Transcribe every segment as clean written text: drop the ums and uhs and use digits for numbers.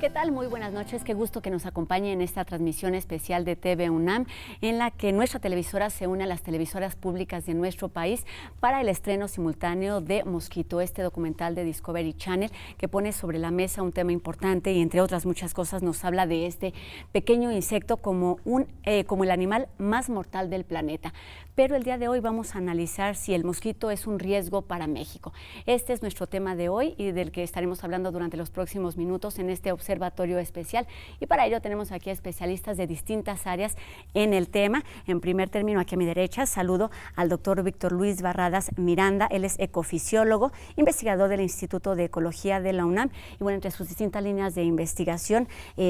¿Qué tal? Muy buenas noches. Qué gusto que nos acompañe en esta transmisión especial de TV UNAM, en la que nuestra televisora se une a las televisoras públicas de nuestro país para el estreno simultáneo de Mosquito, este documental de Discovery Channel que pone sobre la mesa un tema importante y, entre otras muchas cosas, nos habla de este pequeño insecto como el animal más mortal del planeta. Pero el día de hoy vamos a analizar si el mosquito es un riesgo para México. Este es nuestro tema de hoy y del que estaremos hablando durante los próximos minutos en este observatorio especial. Y para ello tenemos aquí a especialistas de distintas áreas en el tema. En primer término, aquí a mi derecha, saludo al doctor Víctor Luis Barradas Miranda. Él es ecofisiólogo, investigador del Instituto de Ecología de la UNAM. Y bueno, entre sus distintas líneas de investigación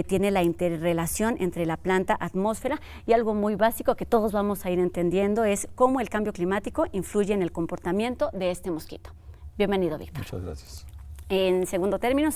tiene la interrelación entre la planta, atmósfera y algo muy básico que todos vamos a ir entendiendo es cómo el cambio climático influye en el comportamiento de este mosquito. Bienvenido, Víctor. Muchas gracias. En segundo término,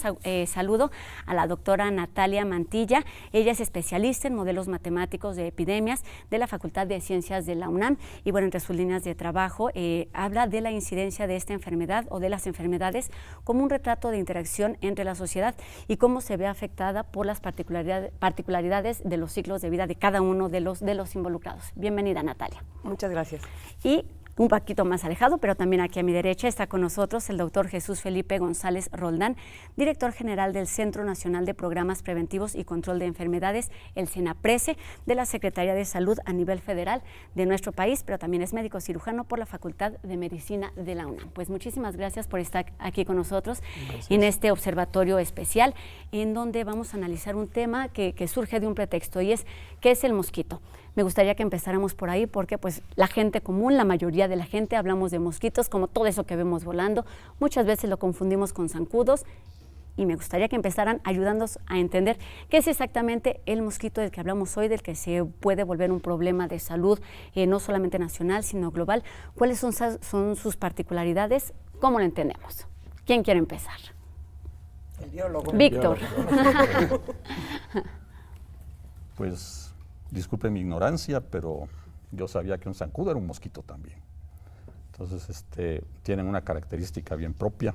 saludo a la doctora Natalia Mantilla. Ella es especialista en modelos matemáticos de epidemias de la Facultad de Ciencias de la UNAM y bueno, entre sus líneas de trabajo habla de la incidencia de esta enfermedad o de las enfermedades como un retrato de interacción entre la sociedad y cómo se ve afectada por las particularidades de los ciclos de vida de cada uno de los involucrados. Bienvenida, Natalia. Muchas gracias. Y un poquito más alejado, pero también aquí a mi derecha está con nosotros el doctor Jesús Felipe González Roldán, director general del Centro Nacional de Programas Preventivos y Control de Enfermedades, el CENAPRESE, de la Secretaría de Salud a nivel federal de nuestro país, pero también es médico cirujano por la Facultad de Medicina de la UNAM. Pues muchísimas gracias por estar aquí con nosotros en este observatorio especial, en donde vamos a analizar un tema que surge de un pretexto y es ¿qué es el mosquito? Me gustaría que empezáramos por ahí porque pues la gente común, la mayoría de la gente hablamos de mosquitos como todo eso que vemos volando. Muchas veces lo confundimos con zancudos y me gustaría que empezaran ayudándonos a entender qué es exactamente el mosquito del que hablamos hoy, del que se puede volver un problema de salud, no solamente nacional, sino global. ¿Cuáles son sus particularidades? ¿Cómo lo entendemos? ¿Quién quiere empezar? El biólogo. Víctor. Pues disculpen mi ignorancia, pero yo sabía que un zancudo era un mosquito también. Entonces, tienen una característica bien propia.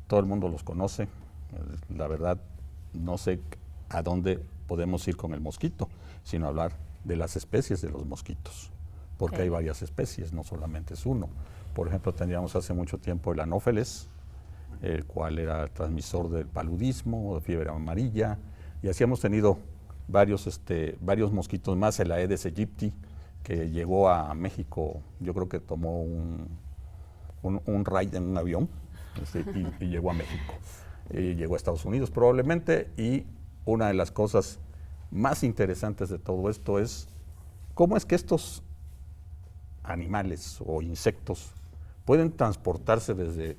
Todo el mundo los conoce. La verdad, no sé a dónde podemos ir con el mosquito, sino hablar de las especies de los mosquitos, porque hay varias especies, no solamente es uno. Por ejemplo, teníamos hace mucho tiempo el anófeles, el cual era transmisor del paludismo, de fiebre amarilla, y así hemos tenido varios mosquitos más, el Aedes aegypti, que llegó a México, yo creo que tomó un ride en un avión y llegó a México. Llegó a Estados Unidos probablemente, y una de las cosas más interesantes de todo esto es cómo es que estos animales o insectos pueden transportarse desde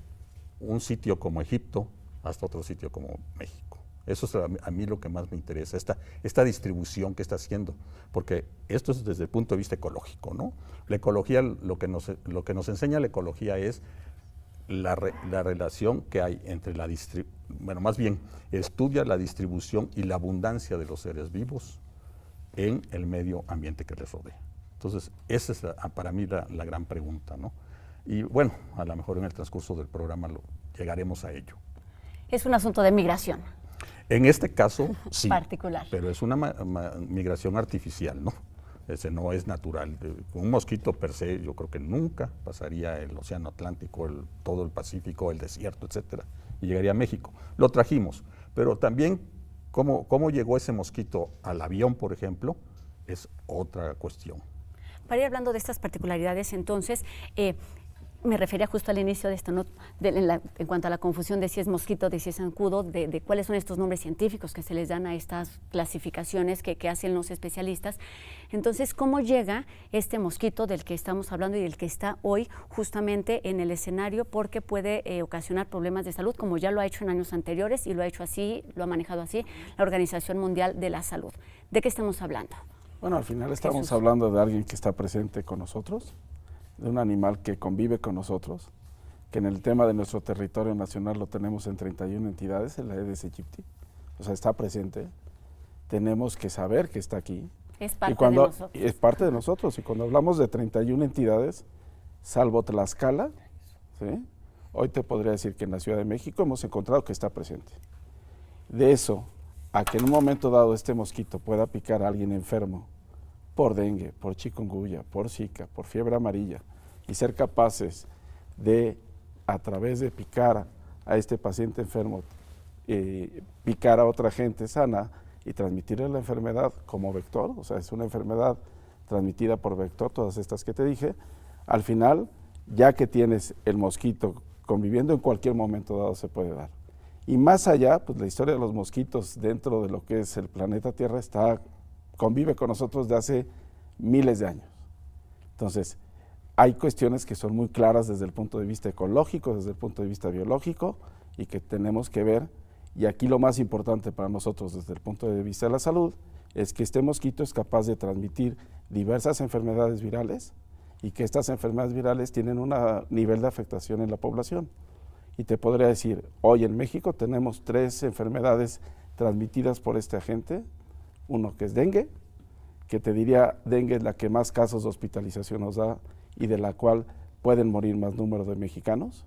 un sitio como Egipto hasta otro sitio como México. Eso es a mí lo que más me interesa, esta distribución que está haciendo, porque esto es desde el punto de vista ecológico, ¿no? La ecología, lo que nos enseña la ecología es la relación que hay entre más bien estudia la distribución y la abundancia de los seres vivos en el medio ambiente que les rodea. Entonces, esa es para mí la gran pregunta, ¿no? Y bueno, a lo mejor en el transcurso del programa llegaremos a ello. Es un asunto de migración. En este caso, sí, particular. Pero es una migración artificial, ¿no? No es natural. Un mosquito per se, yo creo que nunca pasaría el Océano Atlántico, todo el Pacífico, el desierto, etcétera, y llegaría a México. Lo trajimos, pero también cómo llegó ese mosquito al avión, por ejemplo, es otra cuestión. Para ir hablando de estas particularidades, entonces, me refería justo al inicio de esto, ¿no? En cuanto a la confusión de si es mosquito, de si es zancudo, de cuáles son estos nombres científicos que se les dan a estas clasificaciones que hacen los especialistas. Entonces, ¿cómo llega este mosquito del que estamos hablando y del que está hoy justamente en el escenario? Porque puede ocasionar problemas de salud, como ya lo ha hecho en años anteriores y lo ha hecho así, lo ha manejado así la Organización Mundial de la Salud. ¿De qué estamos hablando? Bueno, al final estamos hablando de alguien que está presente con nosotros, de un animal que convive con nosotros, que en el tema de nuestro territorio nacional lo tenemos en 31 entidades, el Aedes aegypti, o sea, está presente, tenemos que saber que está aquí. Es parte de nosotros. Es parte de nosotros, y cuando hablamos de 31 entidades, salvo Tlaxcala, ¿sí? Hoy te podría decir que en la Ciudad de México hemos encontrado que está presente. De eso a que en un momento dado este mosquito pueda picar a alguien enfermo por dengue, por chikungunya, por zika, por fiebre amarilla, y ser capaces de, a través de picar a este paciente enfermo, picar a otra gente sana y transmitirle la enfermedad como vector, o sea, es una enfermedad transmitida por vector, todas estas que te dije, al final, ya que tienes el mosquito conviviendo en cualquier momento dado se puede dar. Y más allá, pues la historia de los mosquitos dentro de lo que es el planeta Tierra convive con nosotros de hace miles de años. Entonces, hay cuestiones que son muy claras desde el punto de vista ecológico, desde el punto de vista biológico, y que tenemos que ver, y aquí lo más importante para nosotros desde el punto de vista de la salud, es que este mosquito es capaz de transmitir diversas enfermedades virales, y que estas enfermedades virales tienen un nivel de afectación en la población. Y te podría decir, hoy en México tenemos 3 enfermedades transmitidas por este agente, uno que es dengue, que te diría, dengue es la que más casos de hospitalización nos da y de la cual pueden morir más número de mexicanos.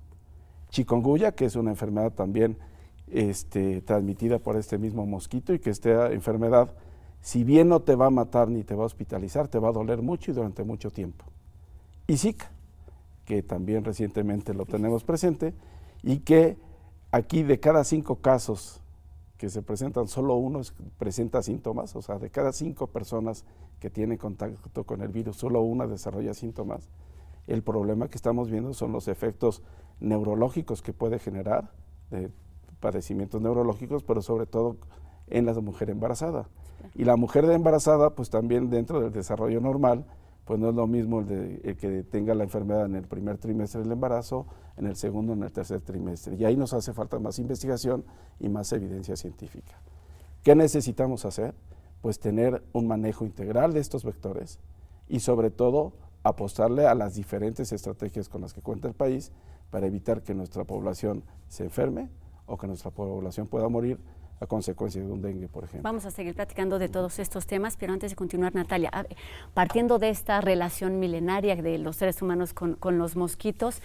Chikungunya, que es una enfermedad también transmitida por este mismo mosquito, y que esta enfermedad, si bien no te va a matar ni te va a hospitalizar, te va a doler mucho y durante mucho tiempo. Y Zika, que también recientemente lo tenemos presente, y que aquí de cada 5 casos que se presentan, solo uno presenta síntomas, o sea, de cada 5 personas que tienen contacto con el virus, solo una desarrolla síntomas. El problema que estamos viendo son los efectos neurológicos que puede generar, padecimientos neurológicos, pero sobre todo en la mujer embarazada. Y la mujer embarazada, pues también dentro del desarrollo normal, pues no es lo mismo el que tenga la enfermedad en el primer trimestre del embarazo, en el segundo, en el tercer trimestre. Y ahí nos hace falta más investigación y más evidencia científica. ¿Qué necesitamos hacer? Pues tener un manejo integral de estos vectores y sobre todo apostarle a las diferentes estrategias con las que cuenta el país para evitar que nuestra población se enferme o que nuestra población pueda morir a consecuencia de un dengue, por ejemplo. Vamos a seguir platicando de todos estos temas, pero antes de continuar, Natalia, partiendo de esta relación milenaria de los seres humanos con los mosquitos,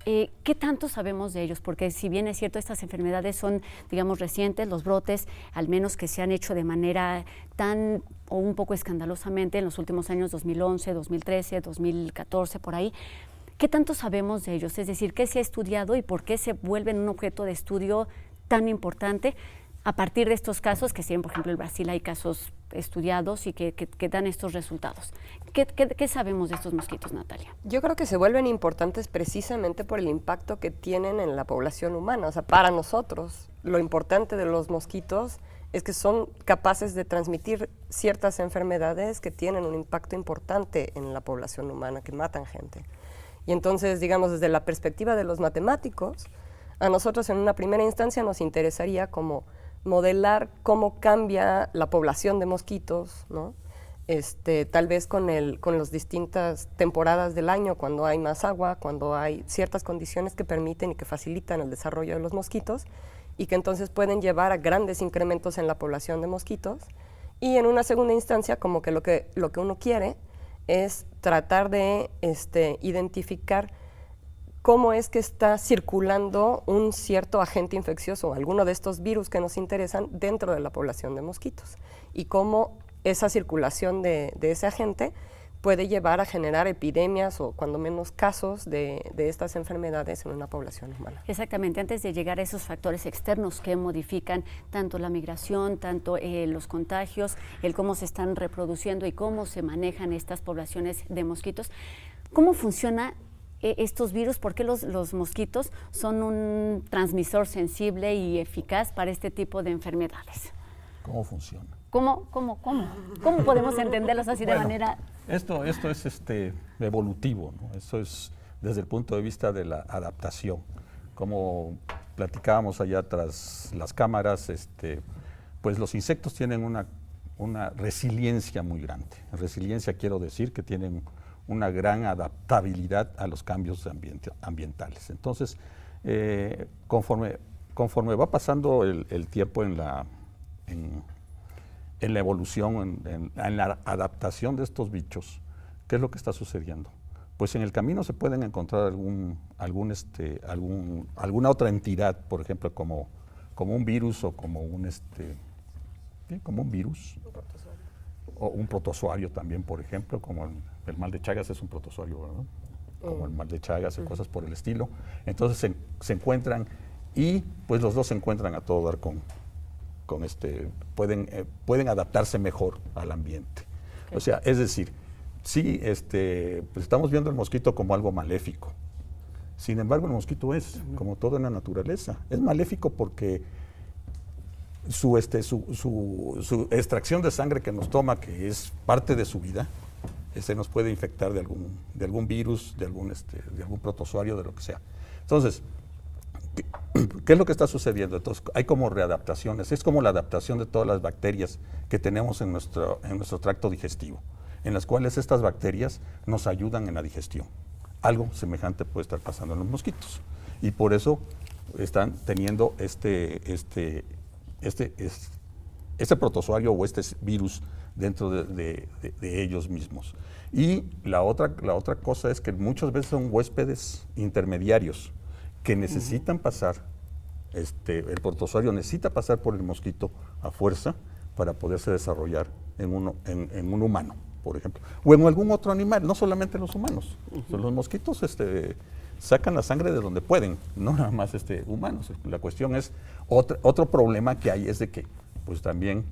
¿qué tanto sabemos de ellos? Porque si bien es cierto, estas enfermedades son, digamos, recientes, los brotes, al menos que se han hecho de manera tan o un poco escandalosamente en los últimos años 2011, 2013, 2014, por ahí, ¿qué tanto sabemos de ellos? Es decir, ¿qué se ha estudiado y por qué se vuelven un objeto de estudio tan importante a partir de estos casos, que si por ejemplo en Brasil hay casos estudiados y que dan estos resultados? ¿Qué sabemos de estos mosquitos, Natalia? Yo creo que se vuelven importantes precisamente por el impacto que tienen en la población humana. O sea, para nosotros, lo importante de los mosquitos es que son capaces de transmitir ciertas enfermedades que tienen un impacto importante en la población humana, que matan gente. Y entonces, digamos, desde la perspectiva de los matemáticos, a nosotros en una primera instancia nos interesaría como modelar cómo cambia la población de mosquitos, ¿no? Tal vez con las distintas temporadas del año, cuando hay más agua, cuando hay ciertas condiciones que permiten y que facilitan el desarrollo de los mosquitos y que entonces pueden llevar a grandes incrementos en la población de mosquitos. Y en una segunda instancia, como que lo que uno quiere es tratar de identificar cómo es que está circulando un cierto agente infeccioso o alguno de estos virus que nos interesan dentro de la población de mosquitos y cómo esa circulación de ese agente puede llevar a generar epidemias o cuando menos casos de estas enfermedades en una población humana. Exactamente, antes de llegar a esos factores externos que modifican tanto la migración, tanto los contagios, el cómo se están reproduciendo y cómo se manejan estas poblaciones de mosquitos, ¿cómo funciona estos virus? ¿Por qué los mosquitos son un transmisor sensible y eficaz para este tipo de enfermedades? ¿Cómo funciona? ¿Cómo podemos entenderlos así de manera? Esto es evolutivo, ¿no? Eso es desde el punto de vista de la adaptación. Como platicábamos allá tras las cámaras, pues los insectos tienen una resiliencia muy grande. Resiliencia quiero decir que tienen una gran adaptabilidad a los cambios ambientales. Entonces, conforme va pasando el tiempo en la evolución, en la adaptación de estos bichos, ¿qué es lo que está sucediendo? Pues en el camino se pueden encontrar alguna otra entidad, por ejemplo, como como un virus o como un como un virus. O un protozoario también, por ejemplo, como el mal de Chagas es un protozoario, ¿verdad? Como el mal de Chagas y cosas por el estilo. Entonces se encuentran y pues los dos se encuentran a todo dar con pueden adaptarse mejor al ambiente. O sea, es decir, sí, pues estamos viendo el mosquito como algo maléfico. Sin embargo, el mosquito es, como todo en la naturaleza, es maléfico porque su extracción de sangre que nos toma, que es parte de su vida, nos puede infectar de algún virus, de algún protozoario, de lo que sea. Entonces, ¿qué es lo que está sucediendo? Entonces, hay como readaptaciones, es como la adaptación de todas las bacterias que tenemos en nuestro tracto digestivo, en las cuales estas bacterias nos ayudan en la digestión. Algo semejante puede estar pasando en los mosquitos y por eso están teniendo este protozoario o este virus dentro de ellos mismos. Y la otra cosa es que muchas veces son huéspedes intermediarios que necesitan pasar, el protozoario necesita pasar por el mosquito a fuerza para poderse desarrollar en un humano, por ejemplo, o en algún otro animal, no solamente los humanos. Los mosquitos sacan la sangre de donde pueden, no nada más humanos. La cuestión es, otro problema que hay es de que pues también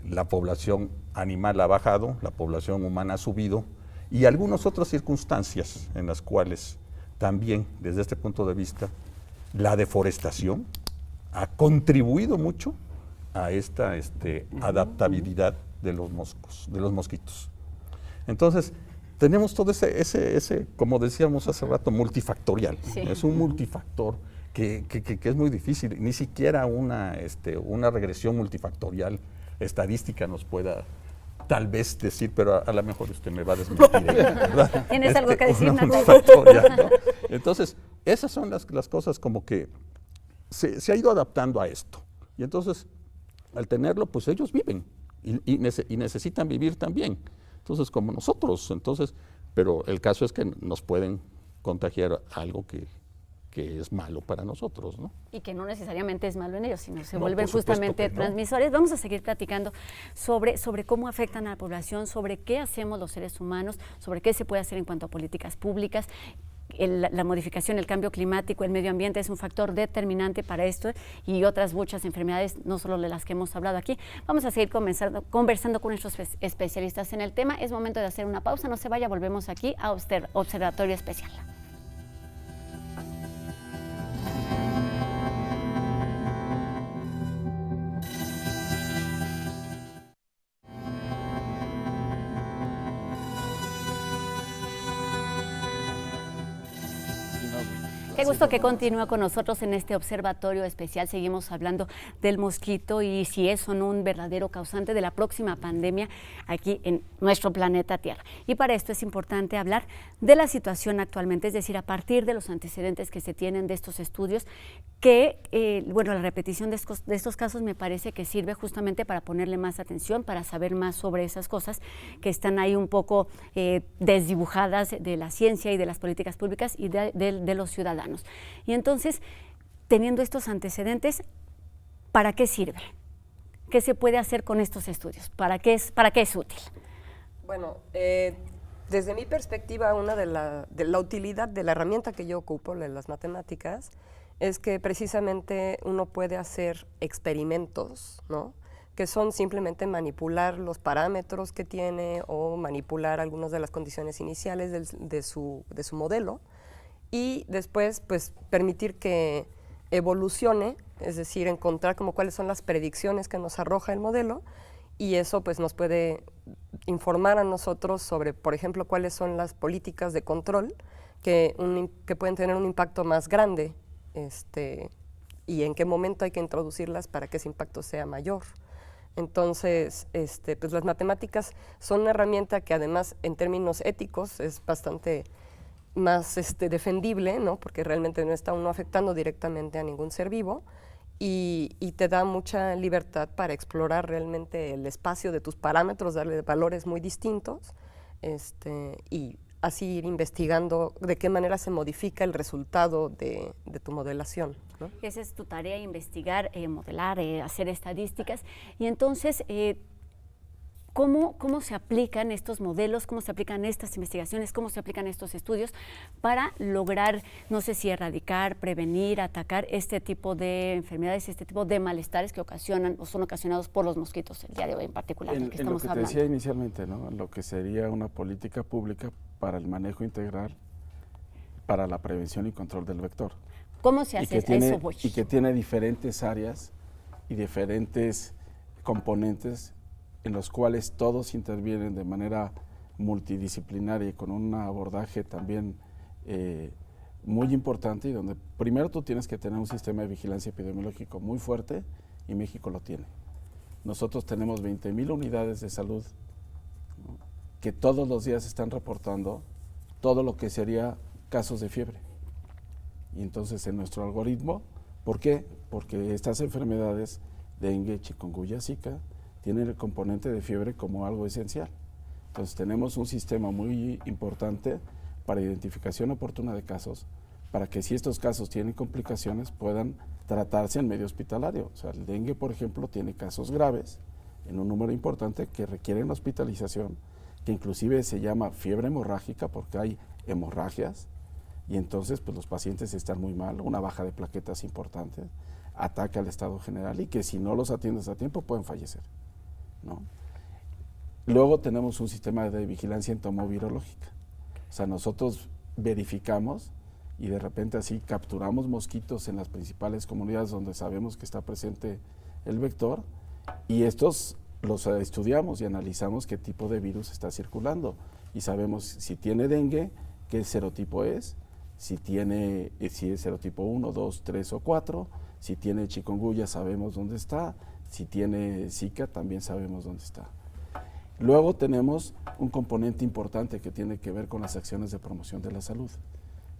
la población animal ha bajado, la población humana ha subido, y algunas otras circunstancias en las cuales también, desde este punto de vista, la deforestación ha contribuido mucho a esta adaptabilidad de los mosquitos. Entonces, tenemos todo ese, como decíamos hace rato, multifactorial. Sí. Es un multifactor que es muy difícil. Ni siquiera una regresión multifactorial estadística nos pueda tal vez decir, pero a lo mejor usted me va a desmentir, ¿verdad? ¿Tienes algo que decir, Natalia? ¿No? Entonces, esas son las cosas como que se ha ido adaptando a esto. Y entonces, al tenerlo, pues ellos viven y necesitan vivir también. Entonces, como nosotros, pero el caso es que nos pueden contagiar algo que es malo para nosotros, ¿no? Y que no necesariamente es malo en ellos, sino se vuelven justamente transmisores. Vamos a seguir platicando sobre cómo afectan a la población, sobre qué hacemos los seres humanos, sobre qué se puede hacer en cuanto a políticas públicas. La modificación, el cambio climático, el medio ambiente es un factor determinante para esto y otras muchas enfermedades, no solo de las que hemos hablado aquí. Vamos a seguir conversando con nuestros especialistas en el tema. Es momento de hacer una pausa, no se vaya, volvemos aquí a Observatorio Especial. Qué gusto que continúa con nosotros en este observatorio especial. Seguimos hablando del mosquito y si es o no un verdadero causante de la próxima pandemia aquí en nuestro planeta Tierra. Y para esto es importante hablar de la situación actualmente, es decir, a partir de los antecedentes que se tienen de estos estudios, que, la repetición de estos casos me parece que sirve justamente para ponerle más atención, para saber más sobre esas cosas que están ahí un poco desdibujadas de la ciencia y de las políticas públicas y de los ciudadanos. Y entonces, teniendo estos antecedentes, ¿para qué sirve? ¿Qué se puede hacer con estos estudios? ¿Para qué es útil? Bueno, desde mi perspectiva, una de la utilidad de la herramienta que yo ocupo, las matemáticas, es que precisamente uno puede hacer experimentos, ¿no?, que son simplemente manipular los parámetros que tiene o manipular algunas de las condiciones iniciales de su modelo, y después pues permitir que evolucione, es decir, encontrar como cuáles son las predicciones que nos arroja el modelo, y eso pues nos puede informar a nosotros sobre, por ejemplo, cuáles son las políticas de control que pueden tener un impacto más grande, y en qué momento hay que introducirlas para que ese impacto sea mayor. Entonces, pues las matemáticas son una herramienta que además en términos éticos es bastante más defendible, ¿no?, porque realmente no está uno afectando directamente a ningún ser vivo y te da mucha libertad para explorar realmente el espacio de tus parámetros, darle valores muy distintos y así ir investigando de qué manera se modifica el resultado de tu modelación, ¿no? Esa es tu tarea, investigar, modelar, hacer estadísticas. Y entonces, ¿cómo se aplican estos modelos, cómo se aplican estas investigaciones, cómo se aplican estos estudios para lograr, no sé si erradicar, prevenir, atacar este tipo de enfermedades, este tipo de malestares que ocasionan o son ocasionados por los mosquitos, el día de hoy en particular, del que En lo estamos que te hablando? decía inicialmente, ¿no? Lo que sería una política pública para el manejo integral, para la prevención y control del vector. ¿Cómo se hace eso, voy? Y que tiene diferentes áreas y diferentes componentes en los cuales todos intervienen de manera multidisciplinaria y con un abordaje también muy importante, y donde primero tú tienes que tener un sistema de vigilancia epidemiológico muy fuerte, y México lo tiene. Nosotros tenemos 20,000 unidades de salud, ¿no?, que todos los días están reportando todo lo que sería casos de fiebre. Y entonces en nuestro algoritmo, ¿por qué? Porque estas enfermedades, dengue, chikungunya, zika, tienen el componente de fiebre como algo esencial. Entonces tenemos un sistema muy importante para identificación oportuna de casos, para que si estos casos tienen complicaciones puedan tratarse en medio hospitalario. O sea, el dengue, por ejemplo, tiene casos graves en un número importante que requieren hospitalización, que inclusive se llama fiebre hemorrágica porque hay hemorragias, y entonces pues los pacientes están muy mal, una baja de plaquetas importante, ataca al estado general, y que si no los atiendes a tiempo pueden fallecer, ¿no? Luego tenemos un sistema de vigilancia entomovirológica. O sea, nosotros verificamos y de repente así capturamos mosquitos en las principales comunidades donde sabemos que está presente el vector, y estos los estudiamos y analizamos qué tipo de virus está circulando, y sabemos si tiene dengue, qué serotipo es, si es serotipo 1, 2, 3 o 4, si tiene chikungunya sabemos dónde está, si tiene Zika también sabemos dónde está. Luego tenemos un componente importante que tiene que ver con las acciones de promoción de la salud.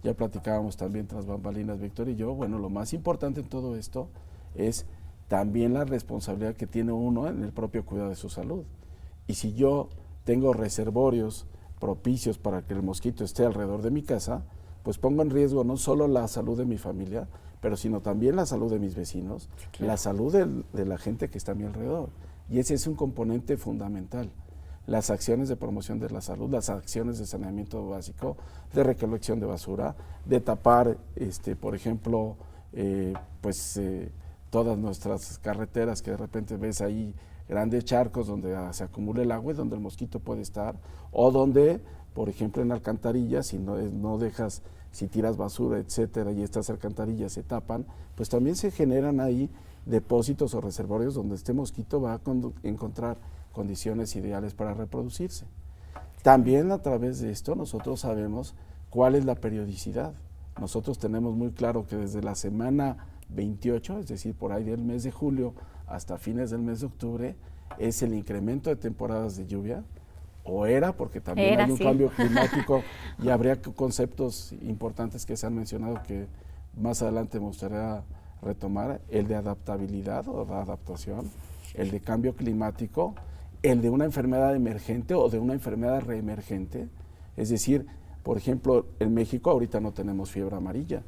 Ya platicábamos también tras bambalinas, Víctor y yo. Bueno, lo más importante en todo esto es también la responsabilidad que tiene uno en el propio cuidado de su salud. Y si yo tengo reservorios propicios para que el mosquito esté alrededor de mi casa, pues pongo en riesgo no solo la salud de mi familia, pero sino también la salud de mis vecinos, claro, la salud de la gente que está a mi alrededor. Y ese es un componente fundamental. Las acciones de promoción de la salud, las acciones de saneamiento básico, de recolección de basura, de tapar, por ejemplo, todas nuestras carreteras, que de repente ves ahí grandes charcos donde se acumula el agua y donde el mosquito puede estar, o donde, por ejemplo, en alcantarillas, si no dejas, si tiras basura, etcétera, y estas alcantarillas se tapan, pues también se generan ahí depósitos o reservorios donde este mosquito va a encontrar condiciones ideales para reproducirse. También a través de esto nosotros sabemos cuál es la periodicidad. Nosotros tenemos muy claro que desde la semana 28, es decir, por ahí del mes de julio hasta fines del mes de octubre, es el incremento de temporadas de lluvia, o porque también hay un cambio climático, y habría conceptos importantes que se han mencionado que más adelante me gustaría retomar: el de adaptabilidad o de adaptación, el de cambio climático, el de una enfermedad emergente o de una enfermedad reemergente. Es decir, por ejemplo, en México ahorita no tenemos fiebre amarilla,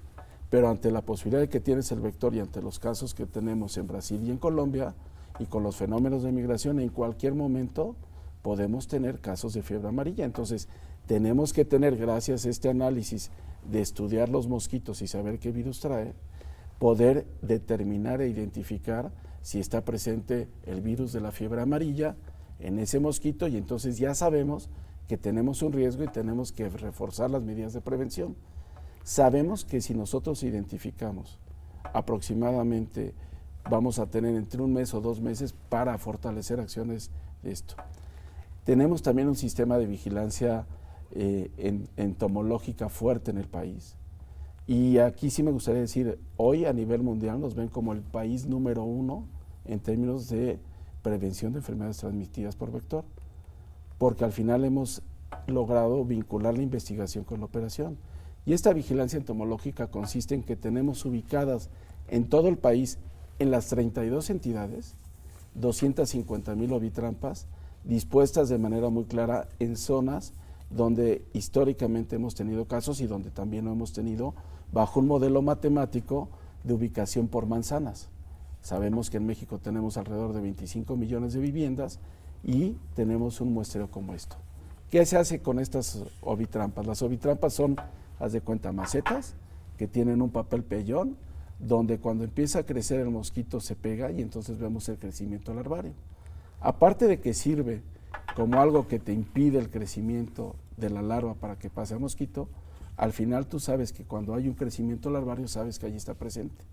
pero ante la posibilidad de que tienes el vector y ante los casos que tenemos en Brasil y en Colombia, y con los fenómenos de migración, en cualquier momento podemos tener casos de fiebre amarilla. Entonces, tenemos que tener, gracias a este análisis de estudiar los mosquitos y saber qué virus trae, poder determinar e identificar si está presente el virus de la fiebre amarilla en ese mosquito, y entonces ya sabemos que tenemos un riesgo y tenemos que reforzar las medidas de prevención. Sabemos que si nosotros identificamos aproximadamente, vamos a tener entre 1 mes o 2 meses para fortalecer acciones de esto. Tenemos también un sistema de vigilancia entomológica fuerte en el país. Y aquí sí me gustaría decir, hoy a nivel mundial nos ven como el país número 1 en términos de prevención de enfermedades transmitidas por vector, porque al final hemos logrado vincular la investigación con la operación. Y esta vigilancia entomológica consiste en que tenemos ubicadas en todo el país, en las 32 entidades, 250,000 ovitrampas dispuestas de manera muy clara en zonas donde históricamente hemos tenido casos y donde también lo hemos tenido bajo un modelo matemático de ubicación por manzanas. Sabemos que en México tenemos alrededor de 25 millones de viviendas y tenemos un muestreo como esto. ¿Qué se hace con estas ovitrampas? Las ovitrampas son, haz de cuenta, macetas que tienen un papel pellón, donde cuando empieza a crecer el mosquito se pega y entonces vemos el crecimiento larvario. Aparte de que sirve como algo que te impide el crecimiento de la larva para que pase al mosquito, al final tú sabes que cuando hay un crecimiento larvario sabes que allí está presente.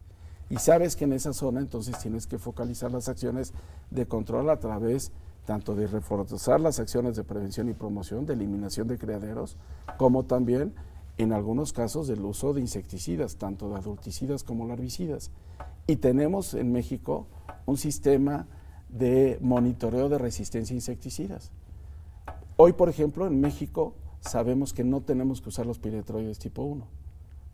Y sabes que en esa zona entonces tienes que focalizar las acciones de control a través tanto de reforzar las acciones de prevención y promoción, de eliminación de criaderos, como también en algunos casos del uso de insecticidas, tanto de adulticidas como larvicidas. Y tenemos en México un sistema de monitoreo de resistencia a insecticidas. Hoy, por ejemplo, en México sabemos que no tenemos que usar los piretroides tipo 1,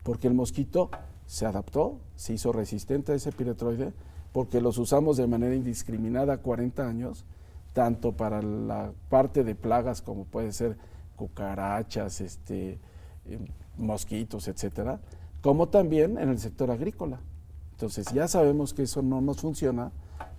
porque el mosquito se adaptó, se hizo resistente a ese piretroide, porque los usamos de manera indiscriminada 40 años, tanto para la parte de plagas como puede ser cucarachas, mosquitos, etcétera, como también en el sector agrícola. Entonces ya sabemos que eso no nos funciona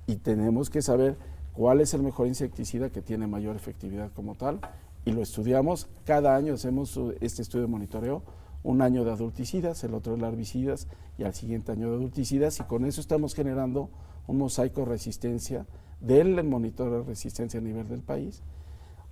y tenemos que saber cuál es el mejor insecticida que tiene mayor efectividad como tal, y lo estudiamos. Cada año hacemos este estudio de monitoreo, un año de adulticidas, el otro de larvicidas y al siguiente año de adulticidas, y con eso estamos generando un mosaico de resistencia del monitoreo de resistencia a nivel del país.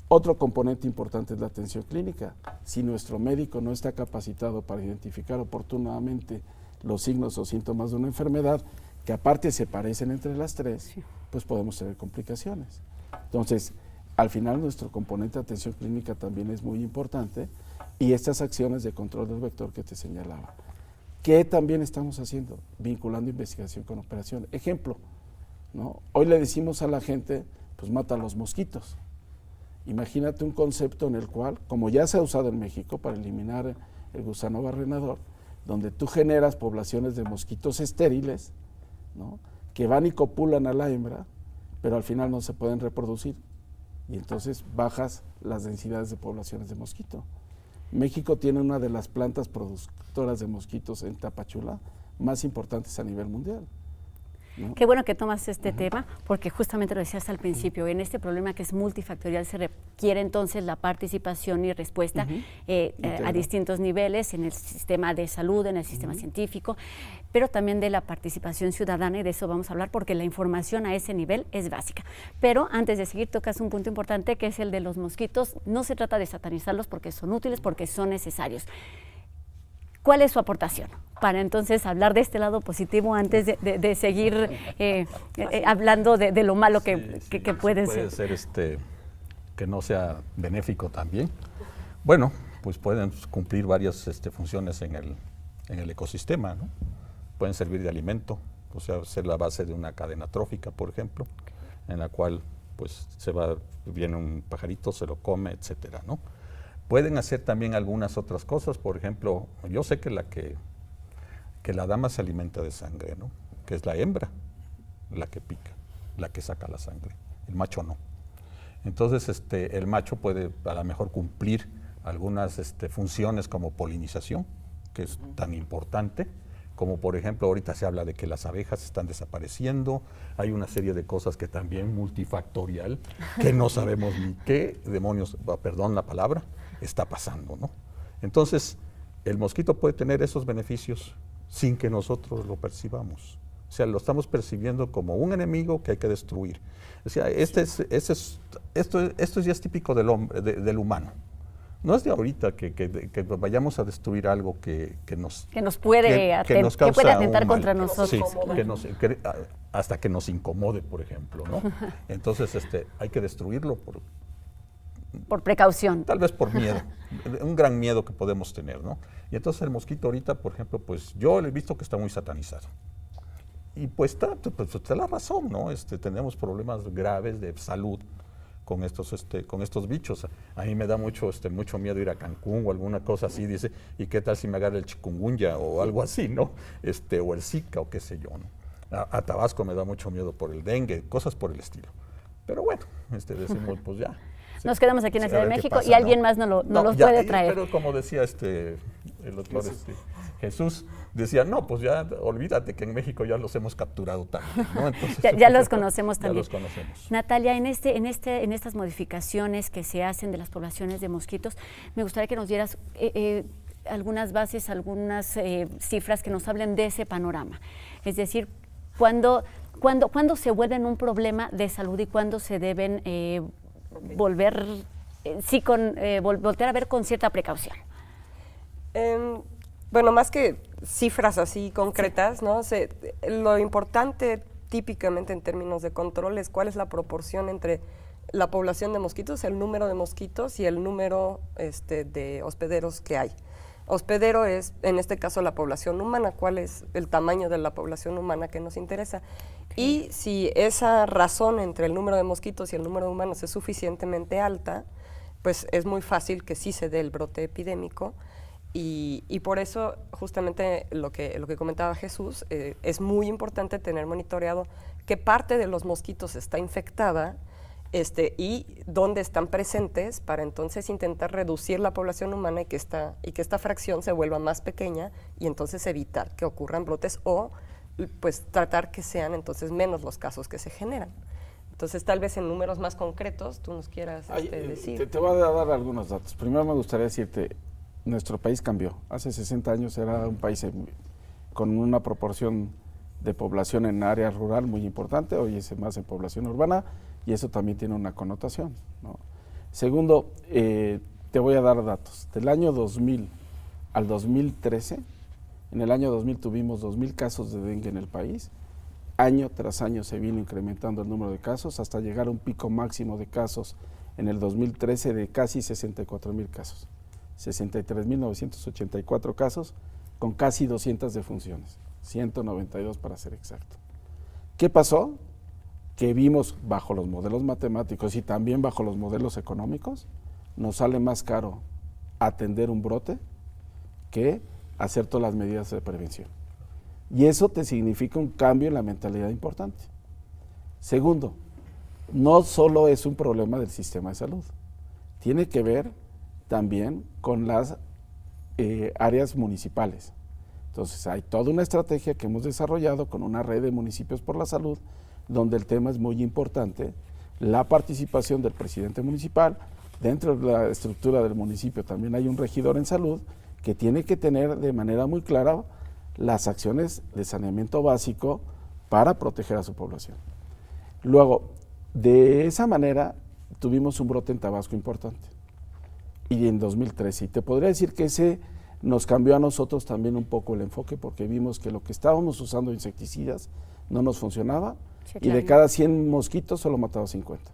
Otro componente importante es la atención clínica. Si nuestro médico no está capacitado para identificar oportunamente los signos o síntomas de una enfermedad, que aparte se parecen entre las tres, pues podemos tener complicaciones. Entonces, al final nuestro componente de atención clínica también es muy importante, y estas acciones de control del vector que te señalaba. ¿Qué también estamos haciendo? Vinculando investigación con operación. Ejemplo, ¿no? Hoy le decimos a la gente, pues mata a los mosquitos. Imagínate un concepto en el cual, como ya se ha usado en México para eliminar el gusano barrenador, donde tú generas poblaciones de mosquitos estériles, ¿no?, que van y copulan a la hembra, pero al final no se pueden reproducir, y entonces bajas las densidades de poblaciones de mosquito. México tiene una de las plantas productoras de mosquitos en Tapachula más importantes a nivel mundial, ¿no? Qué bueno que tomas este tema, porque justamente lo decías al principio, en este problema que es multifactorial se requiere entonces la participación y respuesta a distintos niveles, en el sistema de salud, en el sistema científico, pero también de la participación ciudadana, y de eso vamos a hablar porque la información a ese nivel es básica. Pero antes de seguir, tocas un punto importante que es el de los mosquitos. No se trata de satanizarlos porque son útiles, porque son necesarios. ¿Cuál es su aportación? Para entonces hablar de este lado positivo antes de seguir hablando de lo malo que puede ser. Puede ser que no sea benéfico también. Bueno, pues pueden cumplir varias funciones en el ecosistema, ¿no? Pueden servir de alimento, o sea, ser la base de una cadena trófica, por ejemplo, en la cual pues viene un pajarito, se lo come, etcétera, ¿no? Pueden hacer también algunas otras cosas, por ejemplo, yo sé que la dama se alimenta de sangre, ¿no?, que es la hembra la que pica, la que saca la sangre, el macho no. Entonces el macho puede a lo mejor cumplir algunas funciones como polinización, que es tan importante, como por ejemplo ahorita se habla de que las abejas están desapareciendo, hay una serie de cosas que también multifactorial, que no sabemos ni qué demonios, perdón la palabra, está pasando, ¿no? Entonces, el mosquito puede tener esos beneficios sin que nosotros lo percibamos. O sea, lo estamos percibiendo como un enemigo que hay que destruir. O sea, esto ya es típico del hombre, del humano. No es de ahorita que vayamos a destruir algo que puede atentar contra nosotros. Sí, hasta que nos incomode, por ejemplo, ¿no? Entonces, hay que destruirlo por precaución. Tal vez por miedo, un gran miedo que podemos tener, ¿no? Y entonces el mosquito ahorita, por ejemplo, pues yo he visto que está muy satanizado. Y pues está la razón, ¿no? Tenemos problemas graves de salud con estos bichos. A mí me da mucho miedo ir a Cancún o alguna cosa así, dice, ¿y qué tal si me agarra el chikungunya o algo así, ¿no? O el Zika o qué sé yo, ¿no? A Tabasco me da mucho miedo por el dengue, cosas por el estilo. Pero bueno, decimos, pues ya. nos quedamos aquí en la Sí, Ciudad a de ver qué México pasa, y alguien ¿no? más nos No, los ya, puede traer. Pero como decía el doctor Jesús, decía, no, pues ya olvídate que en México ya los hemos capturado también, ¿no? Entonces, Ya los conocemos ya también. los conocemos. Natalia, en estas modificaciones que se hacen de las poblaciones de mosquitos, me gustaría que nos dieras algunas bases, algunas cifras que nos hablen de ese panorama. Es decir, ¿cuándo se vuelven un problema de salud y cuándo se deben voltear a ver con cierta precaución? Bueno, más que cifras así concretas, ¿no? Lo importante típicamente en términos de control es cuál es la proporción entre la población de mosquitos, el número de mosquitos y el número de hospederos que hay. Hospedero es, en este caso, la población humana, cuál es el tamaño de la población humana que nos interesa. Y si esa razón entre el número de mosquitos y el número de humanos es suficientemente alta, pues es muy fácil que sí se dé el brote epidémico. Y por eso, justamente lo que comentaba Jesús, es muy importante tener monitoreado qué parte de los mosquitos está infectada y dónde están presentes para entonces intentar reducir la población humana y que esta fracción se vuelva más pequeña y entonces evitar que ocurran brotes o pues tratar que sean entonces menos los casos que se generan. Entonces, tal vez en números más concretos tú nos quieras decir. Te voy a dar algunos datos. Primero me gustaría decirte, nuestro país cambió. Hace 60 años era un país con una proporción de población en área rural muy importante, hoy es más en población urbana y eso también tiene una connotación, ¿no? Segundo, te voy a dar datos. Del año 2000 al 2013, en el año 2000 tuvimos 2,000 casos de dengue en el país. Año tras año se vino incrementando el número de casos hasta llegar a un pico máximo de casos en el 2013 de casi 64,000 casos. 63,984 casos con casi 200 defunciones, 192 para ser exacto. ¿Qué pasó? Que vimos bajo los modelos matemáticos y también bajo los modelos económicos, nos sale más caro atender un brote que hacer todas las medidas de prevención. Y eso te significa un cambio en la mentalidad importante. Segundo, no solo es un problema del sistema de salud, tiene que ver también con las áreas municipales. Entonces hay toda una estrategia que hemos desarrollado con una red de municipios por la salud, donde el tema es muy importante, la participación del presidente municipal. Dentro de la estructura del municipio también hay un regidor en salud que tiene que tener de manera muy clara las acciones de saneamiento básico para proteger a su población. Luego, de esa manera tuvimos un brote en Tabasco importante y en 2013. Y te podría decir que ese nos cambió a nosotros también un poco el enfoque porque vimos que lo que estábamos usando insecticidas no nos funcionaba y de cada 100 mosquitos solo mataba 50.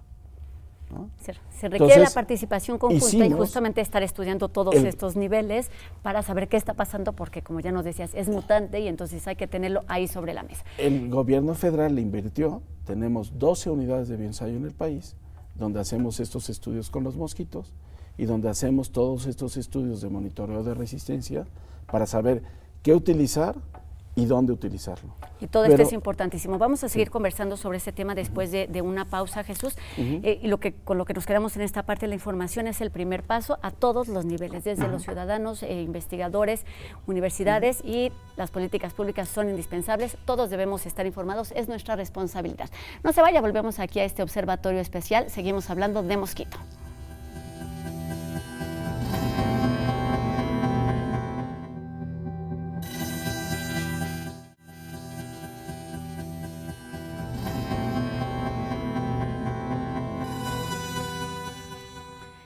¿no? Se requiere Entonces, la participación conjunta y justamente estar estudiando todos estos niveles para saber qué está pasando porque, como ya nos decías, es mutante y entonces hay que tenerlo ahí sobre la mesa. El gobierno federal le invirtió, tenemos 12 unidades de bioensayo en el país donde hacemos estos estudios con los mosquitos y donde hacemos todos estos estudios de monitoreo de resistencia para saber qué utilizar y dónde utilizarlo. Y todo esto es importantísimo. Vamos a seguir conversando sobre este tema después de una pausa, Jesús. Y con lo que nos quedamos en esta parte de la información es el primer paso a todos los niveles, desde los ciudadanos, investigadores, universidades y las políticas públicas son indispensables. Todos debemos estar informados, es nuestra responsabilidad. No se vaya, volvemos aquí a este observatorio especial. Seguimos hablando de mosquito.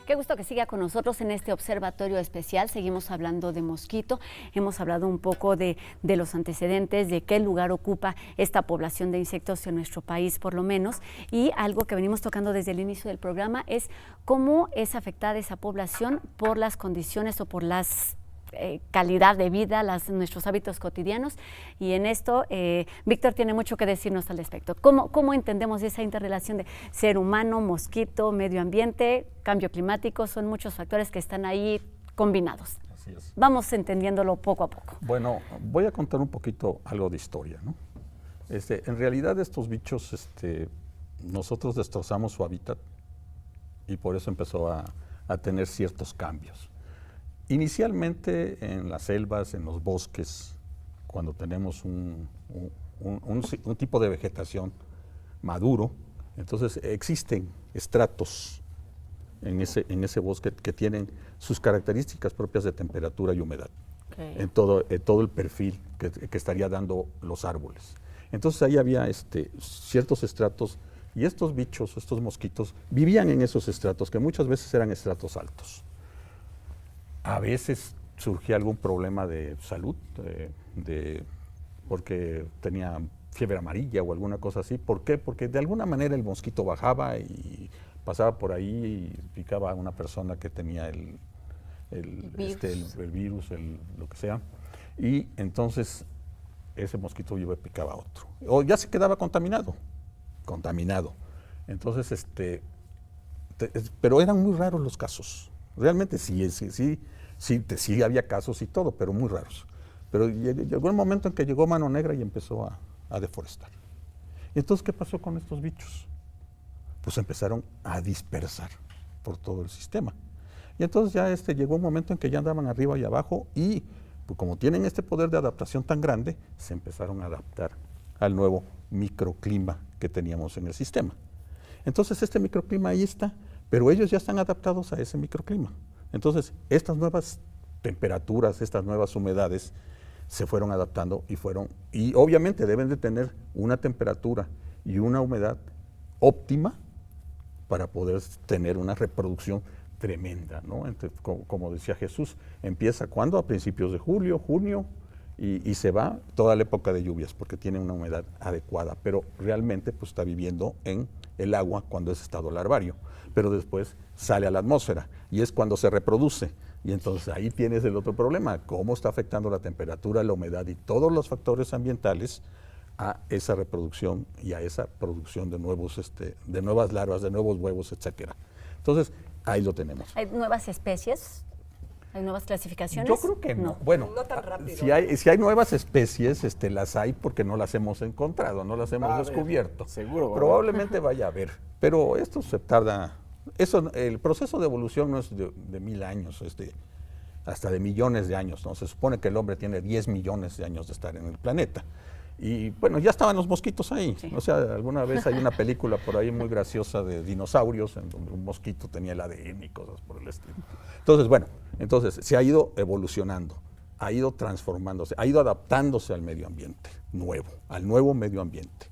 Qué gusto que siga con nosotros en este observatorio especial. Seguimos hablando de mosquito, hemos hablado un poco de los antecedentes, de qué lugar ocupa esta población de insectos en nuestro país por lo menos, y algo que venimos tocando desde el inicio del programa es cómo es afectada esa población por las condiciones o por las calidad de vida, nuestros hábitos cotidianos, y en esto Víctor tiene mucho que decirnos al respecto. ¿Cómo entendemos esa interrelación de ser humano, mosquito, medio ambiente, cambio climático? Son muchos factores que están ahí combinados. Así es. Vamos entendiéndolo poco a poco. Bueno, voy a contar un poquito algo de historia, ¿no? En realidad estos bichos, nosotros destrozamos su hábitat y por eso empezó a tener ciertos cambios. Inicialmente en las selvas, en los bosques, cuando tenemos un tipo de vegetación maduro, entonces existen estratos en ese bosque que tienen sus características propias de temperatura y humedad, en todo el perfil que estaría dando los árboles. Entonces ahí había ciertos estratos y estos bichos, estos mosquitos, vivían en esos estratos que muchas veces eran estratos altos. A veces surgía algún problema de salud, porque tenía fiebre amarilla o alguna cosa así. ¿Por qué? Porque de alguna manera el mosquito bajaba y pasaba por ahí y picaba a una persona que tenía el virus, lo que sea, y entonces ese mosquito iba y picaba a otro. O ya se quedaba contaminado. Entonces, pero eran muy raros los casos. Realmente sí había casos y todo, pero muy raros. Pero llegó el momento en que llegó Mano Negra y empezó a deforestar. ¿Y entonces qué pasó con estos bichos? Pues empezaron a dispersar por todo el sistema. Y entonces ya llegó un momento en que ya andaban arriba y abajo y pues como tienen este poder de adaptación tan grande, se empezaron a adaptar al nuevo microclima que teníamos en el sistema. Entonces este microclima ahí está, pero ellos ya están adaptados a ese microclima. Entonces estas nuevas temperaturas, estas nuevas humedades se fueron adaptando y obviamente deben de tener una temperatura y una humedad óptima para poder tener una reproducción tremenda, ¿no? Entonces, como decía Jesús, empieza ¿cuándo? A principios de julio, junio, y se va toda la época de lluvias porque tiene una humedad adecuada, pero realmente pues está viviendo en el agua cuando es estado larvario, pero después sale a la atmósfera y es cuando se reproduce. Y entonces ahí tienes el otro problema, cómo está afectando la temperatura, la humedad y todos los factores ambientales a esa reproducción y a esa producción de nuevas larvas, de nuevos huevos, etcétera. Entonces, ahí lo tenemos. ¿Hay nuevas especies? ¿Hay nuevas clasificaciones? Yo creo que no. Bueno, no tan rápido. Si hay nuevas especies, las hay porque no las hemos encontrado, no las hemos descubierto. Seguro. Probablemente vaya a haber, pero esto se tarda. El proceso de evolución no es de 1000 años, hasta de millones de años, ¿no? Se supone que el hombre tiene 10 millones de años de estar en el planeta. Y bueno, ya estaban los mosquitos ahí. Sí. O sea, alguna vez hay una película por ahí muy graciosa de dinosaurios en donde un mosquito tenía el ADN y cosas por el estilo. Entonces, se ha ido evolucionando, ha ido transformándose, ha ido adaptándose al medio ambiente nuevo, al nuevo medio ambiente.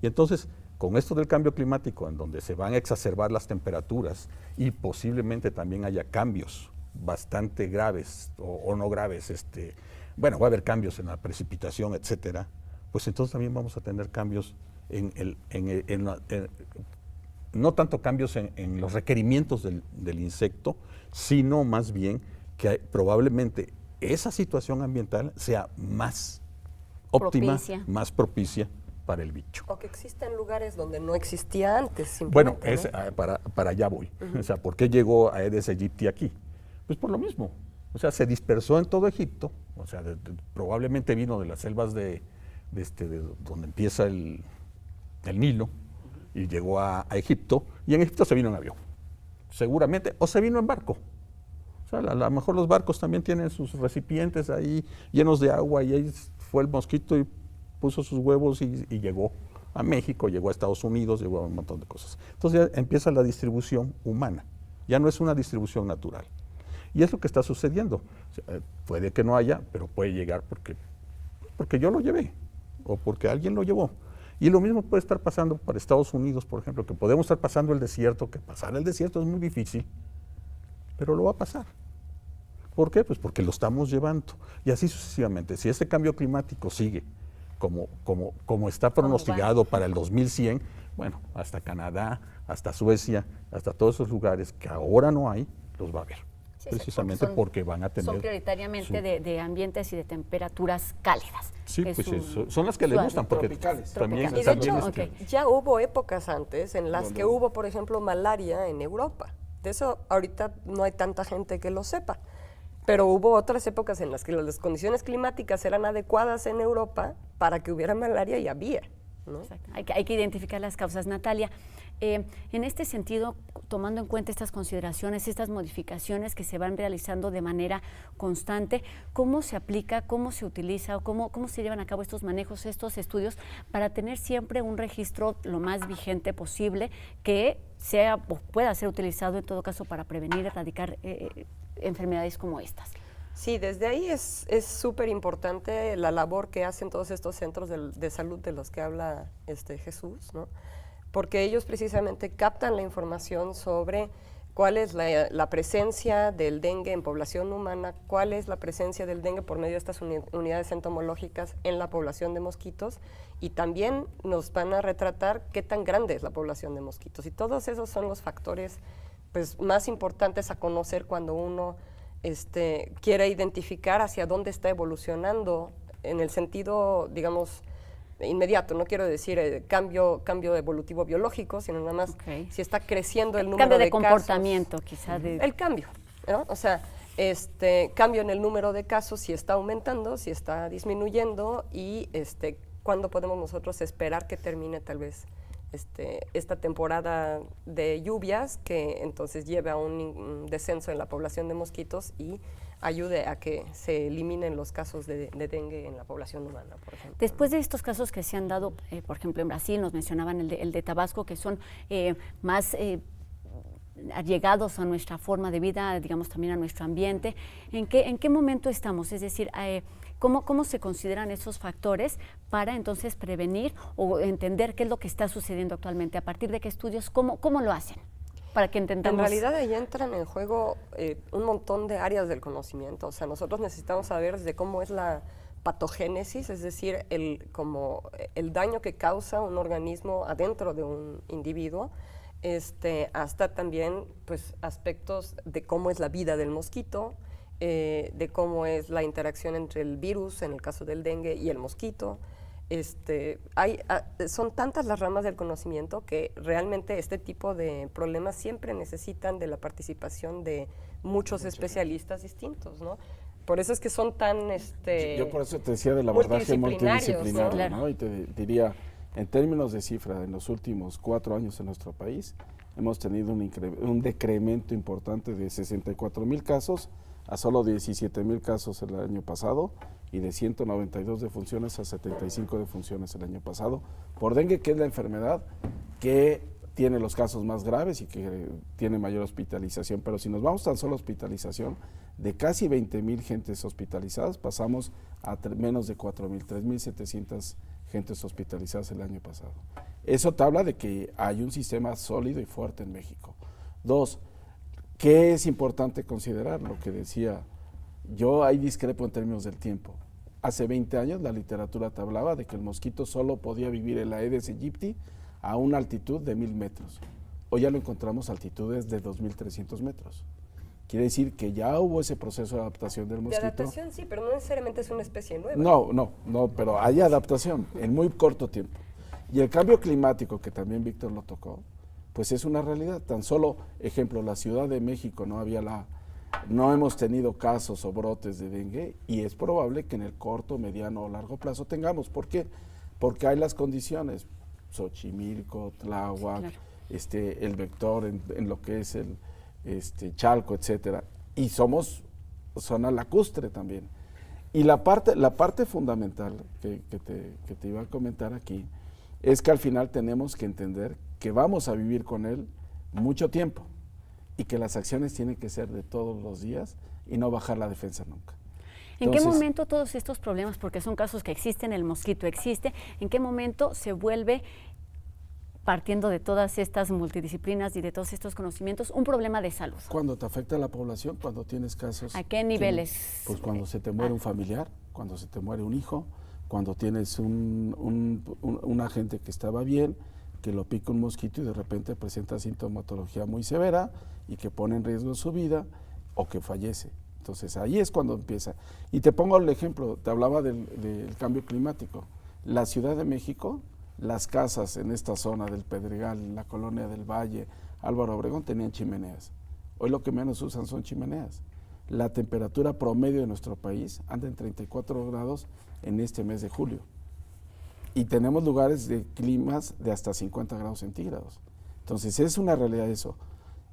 Y entonces, con esto del cambio climático, en donde se van a exacerbar las temperaturas y posiblemente también haya cambios bastante graves o no graves, va a haber cambios en la precipitación, etcétera, pues entonces también vamos a tener cambios no tanto cambios en los requerimientos del insecto, sino más bien que probablemente esa situación ambiental sea más óptima, más propicia para el bicho. O que existan lugares donde no existía antes. Bueno, para allá voy. O sea, ¿por qué llegó Aedes aegypti aquí? Pues por lo mismo. O sea, se dispersó en todo Egipto, o sea, probablemente vino de las selvas de donde empieza el Nilo y llegó a Egipto, y en Egipto se vino en avión, seguramente, o se vino en barco. O sea, a lo mejor los barcos también tienen sus recipientes ahí llenos de agua y ahí fue el mosquito y puso sus huevos y llegó a México, llegó a Estados Unidos, llegó a un montón de cosas. Entonces ya empieza la distribución humana, ya no es una distribución natural. Y es lo que está sucediendo. O sea, puede que no haya, pero puede llegar porque yo lo llevé o porque alguien lo llevó. Y lo mismo puede estar pasando para Estados Unidos, por ejemplo, que podemos estar pasando el desierto, que pasar el desierto es muy difícil, pero lo va a pasar. ¿Por qué? Pues porque lo estamos llevando. Y así sucesivamente. Si este cambio climático sigue como está pronosticado para el 2100, bueno, hasta Canadá, hasta Suecia, hasta todos esos lugares que ahora no hay, los va a haber. Sí, precisamente porque van a tener... Son prioritariamente de ambientes y de temperaturas cálidas. Sí, pues son las que les gustan, porque también... Y de hecho, ya hubo épocas antes en las que hubo, por ejemplo, malaria en Europa. De eso ahorita no hay tanta gente que lo sepa. Pero hubo otras épocas en las que las condiciones climáticas eran adecuadas en Europa para que hubiera malaria y había. ¿no? Exacto. Hay que identificar las causas. Natalia, en este sentido, tomando en cuenta estas consideraciones, estas modificaciones que se van realizando de manera constante, ¿cómo se aplica, cómo se utiliza o cómo se llevan a cabo estos manejos, estos estudios para tener siempre un registro lo más vigente posible que sea o pueda ser utilizado en todo caso para prevenir, erradicar enfermedades como estas? Sí, desde ahí es súper importante la labor que hacen todos estos centros de salud de los que habla Jesús, ¿no? Porque ellos precisamente captan la información sobre cuál es la presencia del dengue en población humana, cuál es la presencia del dengue por medio de estas unidades entomológicas en la población de mosquitos, y también nos van a retratar qué tan grande es la población de mosquitos. Y todos esos son los factores pues, más importantes a conocer cuando uno quiere identificar hacia dónde está evolucionando en el sentido, digamos, inmediato. No quiero decir cambio evolutivo biológico, sino nada más si está creciendo el número de casos. Comportamiento, quizás. El cambio, ¿no? O sea, cambio en el número de casos, si está aumentando, si está disminuyendo, y cuándo podemos nosotros esperar que termine tal vez esta temporada de lluvias, que entonces lleve a un descenso en la población de mosquitos y ayude a que se eliminen los casos de dengue en la población humana, por ejemplo. Después de estos casos que se han dado, por ejemplo, en Brasil, nos mencionaban el de Tabasco, que son más allegados a nuestra forma de vida, digamos también a nuestro ambiente, ¿en qué momento estamos? Es decir, ¿cómo se consideran esos factores para entonces prevenir o entender qué es lo que está sucediendo actualmente? ¿A partir de qué estudios? ¿Cómo lo hacen? Para que entendamos. En realidad ahí entran en juego un montón de áreas del conocimiento. O sea, nosotros necesitamos saber desde cómo es la patogénesis, es decir, el daño que causa un organismo adentro de un individuo, hasta también pues, aspectos de cómo es la vida del mosquito, de cómo es la interacción entre el virus, en el caso del dengue, y el mosquito. Son tantas las ramas del conocimiento que realmente este tipo de problemas siempre necesitan de la participación de muchos especialistas distintos, ¿no? Por eso es que son tan yo por eso te decía del abordaje multidisciplinario, ¿no? Claro. Y te diría, en términos de cifra, en los últimos 4 años en nuestro país hemos tenido un decremento importante de 64,000 casos a solo 17,000 casos el año pasado, y de 192 defunciones a 75 defunciones el año pasado, por dengue, que es la enfermedad que tiene los casos más graves y que tiene mayor hospitalización. Pero si nos vamos tan solo a hospitalización, de casi 20,000 gentes hospitalizadas, pasamos a menos de 4,000, 3,700 gentes hospitalizadas el año pasado. Eso te habla de que hay un sistema sólido y fuerte en México. 2, ¿qué es importante considerar? Lo que decía, yo ahí discrepo en términos del tiempo. Hace 20 años la literatura te hablaba de que el mosquito solo podía vivir en la Aedes aegypti a una altitud de 1,000 metros. Hoy ya lo encontramos a altitudes de 2,300 metros. Quiere decir que ya hubo ese proceso de adaptación del mosquito. De adaptación sí, pero no necesariamente es una especie nueva. No, pero hay adaptación en muy corto tiempo. Y el cambio climático, que también Víctor lo tocó, pues es una realidad. Tan solo, ejemplo, la Ciudad de México no hemos tenido casos o brotes de dengue, y es probable que en el corto, mediano o largo plazo tengamos. ¿Por qué? Porque hay las condiciones, Xochimilco, Tláhuac, el vector en lo que es el Chalco, etcétera, y somos zona lacustre también. Y la parte fundamental que te iba a comentar aquí es que al final tenemos que entender que vamos a vivir con él mucho tiempo, y que las acciones tienen que ser de todos los días y no bajar la defensa nunca. ¿En qué momento todos estos problemas, porque son casos que existen, el mosquito existe, en qué momento se vuelve, partiendo de todas estas multidisciplinas y de todos estos conocimientos, un problema de salud? Cuando te afecta a la población, cuando tienes casos... ¿A qué niveles? Pues cuando se te muere un familiar, cuando se te muere un hijo, cuando tienes un agente que estaba bien, que lo pica un mosquito y de repente presenta sintomatología muy severa y que pone en riesgo su vida, o que fallece. Entonces ahí es cuando empieza. Y te pongo el ejemplo, te hablaba del cambio climático. La Ciudad de México, las casas en esta zona del Pedregal, en la colonia del Valle, Álvaro Obregón, tenían chimeneas. Hoy lo que menos usan son chimeneas. La temperatura promedio de nuestro país anda en 34 grados en este mes de julio. y tenemos lugares de climas de hasta 50 grados centígrados. Entonces es una realidad eso.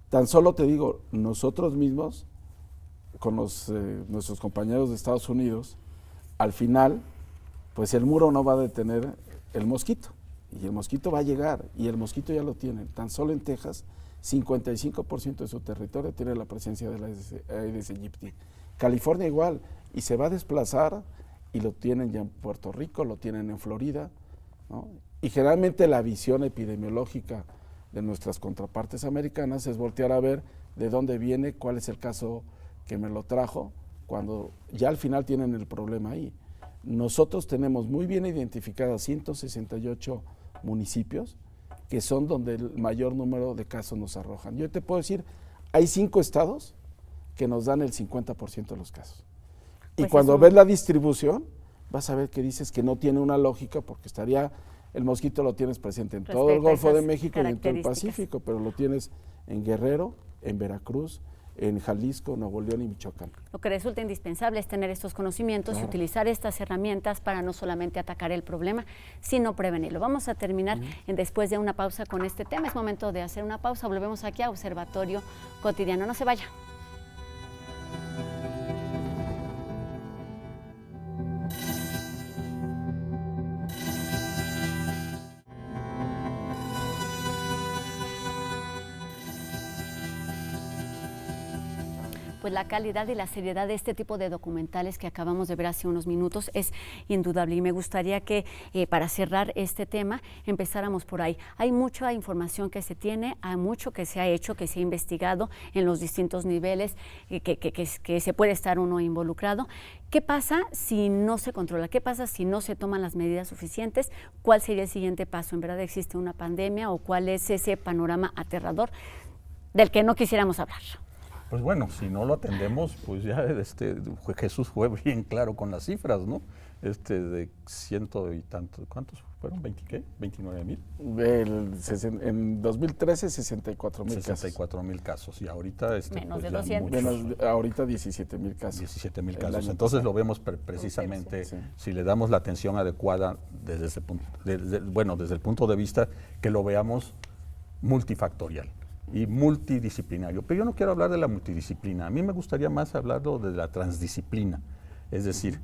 Tan solo te digo, nosotros mismos, con nuestros compañeros de Estados Unidos, al final, pues el muro no va a detener el mosquito, y el mosquito va a llegar, y el mosquito ya lo tiene. Tan solo en Texas, 55% de su territorio tiene la presencia de la Aedes aegypti. California igual, y se va a desplazar, y lo tienen ya en Puerto Rico, lo tienen en Florida, ¿no? Y generalmente la visión epidemiológica de nuestras contrapartes americanas es voltear a ver de dónde viene, cuál es el caso que me lo trajo, cuando ya al final tienen el problema ahí. Nosotros tenemos muy bien identificadas 168 municipios que son donde el mayor número de casos nos arrojan. Yo te puedo decir, hay 5 estados que nos dan el 50% de los casos. Y Pues cuando eso... ves la distribución, vas a ver que dices que no tiene una lógica, porque estaría, el mosquito lo tienes presente en todo el Golfo de México y en todo el Pacífico, pero lo tienes en Guerrero, en Veracruz, en Jalisco, Nuevo León y Michoacán. Lo que resulta indispensable es tener estos conocimientos y utilizar estas herramientas para no solamente atacar el problema, sino prevenirlo. Vamos a terminar después de una pausa con este tema. Es momento de hacer una pausa. Volvemos aquí a Observatorio Cotidiano. No se vaya. Pues la calidad y la seriedad de este tipo de documentales que acabamos de ver hace unos minutos es indudable, y me gustaría que para cerrar este tema empezáramos por ahí. Hay mucha información que se tiene, hay mucho que se ha hecho, que se ha investigado en los distintos niveles, que se puede estar uno involucrado. ¿Qué pasa si no se controla? ¿Qué pasa si no se toman las medidas suficientes? ¿Cuál sería el siguiente paso? ¿En verdad existe una pandemia o cuál es ese panorama aterrador del que no quisiéramos hablar? Pues bueno, si no lo atendemos, pues ya Jesús fue bien claro con las cifras, ¿no? De ciento y tantos, ¿cuántos fueron? ¿20 qué? ¿29,000? En 2013, 64,000 casos. 64,000 casos, y ahorita menos pues de ya 200. Ahorita 17,000 casos. 17,000 casos. Entonces lo vemos precisamente, si le damos la atención adecuada desde ese punto, desde el punto de vista que lo veamos multifactorial y multidisciplinario. Pero yo no quiero hablar de la multidisciplina, a mí me gustaría más hablarlo de la transdisciplina. Es decir,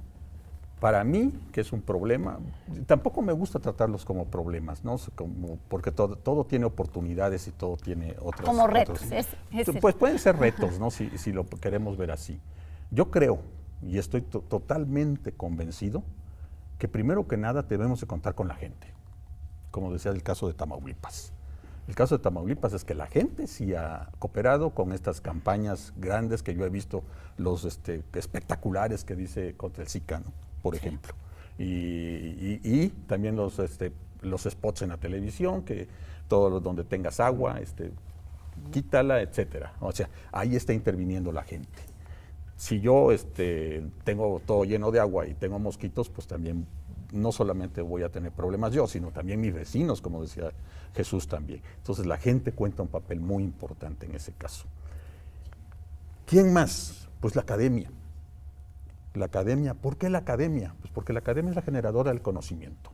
para mí, que es un problema, tampoco me gusta tratarlos como problemas, ¿no? Porque todo tiene oportunidades y todo tiene otras... Como retos. Pues pueden ser retos, ¿no? Si lo queremos ver así. Yo creo, y estoy totalmente convencido, que primero que nada debemos de contar con la gente, como decía el caso de Tamaulipas. El caso de Tamaulipas es que la gente sí ha cooperado con estas campañas grandes que yo he visto, los espectaculares que dice contra el Zika, ¿no? Por ejemplo. Y también los spots en la televisión, que todo donde tengas agua, quítala, etcétera. O sea, ahí está interviniendo la gente. Si yo tengo todo lleno de agua y tengo mosquitos, pues también no solamente voy a tener problemas yo, sino también mis vecinos, como decía Jesús también. Entonces la gente cuenta un papel muy importante en ese caso. ¿Quién más? Pues la academia. La academia, ¿por qué la academia? Pues porque la academia es la generadora del conocimiento.